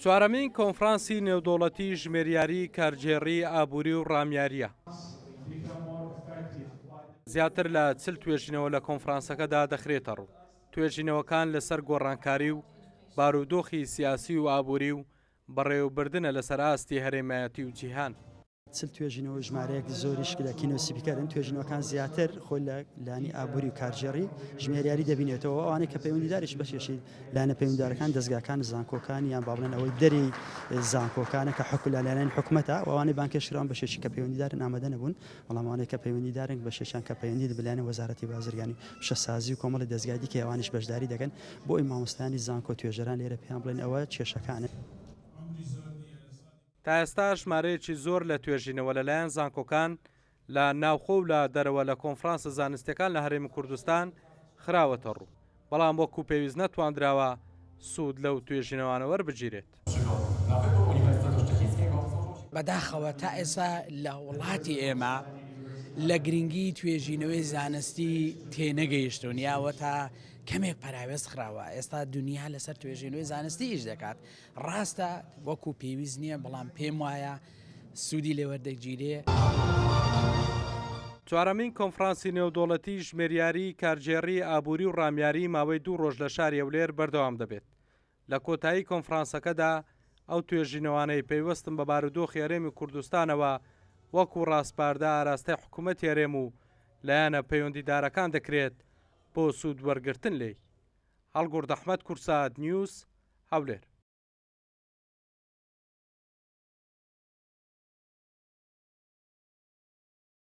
چوارەمین کۆنفرانسی نێودەوڵەتی ژمێریاری کارژێڕی ئابووری و ڕامیاریە. زیاتر لە 40 توێژینەوە لە کۆنفرانسەکەدا دەخرێتە ڕوو. توێژینەوەکان لەسەر گۆڕانکاری و بارودۆخی سیاسی و ئابووری و بەڕێوەبردنە لەسەر ئاستی هەرێمایەتی و جیهان. 40 توێژینەوە ژمارەیەک زۆریش لە کینۆسیپیکەرن. توێژینەوەکان زیاتر خۆی لە لانی ئابووری و کارژێڕی ژمێریاری دەبینێتەوە. ئەوانەی کە پەیوەندیداریش بەشێشی لایەنە پەیوەندیدارەکان دەستگاکان زانکۆکان یان با بڵێن ئەوەی دەری زانکۆکانە کە حکم لە لایەنە حکومەتە و ئەوانەی بانکێشراون بەشێشی کە پەیوەندیدارن ئامادە نەبوون، بەڵام ئەوانەی کە پەیوەندیدارن بەشێشان کە پەیوەندی بلایەنە وەزارەتی بازرگانی شەسازی و کۆمەڵی دەستگای دیکە ئەوانیش بەشداری دەکەن بۆ ئەی مامۆستایانی زانکۆ توێژەران لێرە پێیان بڵێن ئەوە کێشەکانە. تا ئێستا ژمارەیەکی زۆر لە توێژینەوە لەلایەن زانکۆکان لە ناوخۆ و لە دەرەوە لە کۆنفرانسە زانستیەکان لە هەرێمی کوردستان خراوەتە ڕوو، بەڵام وەکو پێویست نەتوانراوە سوود لەو توێژینەوانە وەربگیرێت. بەداخەوە تا ئێستا لە وڵاتی ئێمە لە گرنگی توێژینەوەی زانستی تێنەگەیشتون یاوە تا کەمێک پەراوێست خراوە. ئێستا دنیا لەسەر توێژینەوەی زانستی ئیش دەکات. ڕاستە وەکو پێویست نییە، بەڵام پێم وایە سوودی لێوەردەگیرێ. چوارەمین کۆنفرانسی نێودەوڵەتی ژمێریاری کارژێڕی ئابووری و ڕامیاری ماوەی 2 ڕۆژ لە شاری هەولێر بەردەوام دەبێت. لە کۆتایی کۆنفرانسەکەدا ئەو توێژینەوانەی پەیوەستن بە بارودۆخی هەرێمی کوردستانەوە وەکو ڕاستپاردا ئاراستەی حکوومەت هەرێم و لایەنە پەیوەندیدارەکان دەکرێت بۆ سوود وەرگرتن لێی. هەڵگورد ئەحمەد کورساد نیوز هەولێر.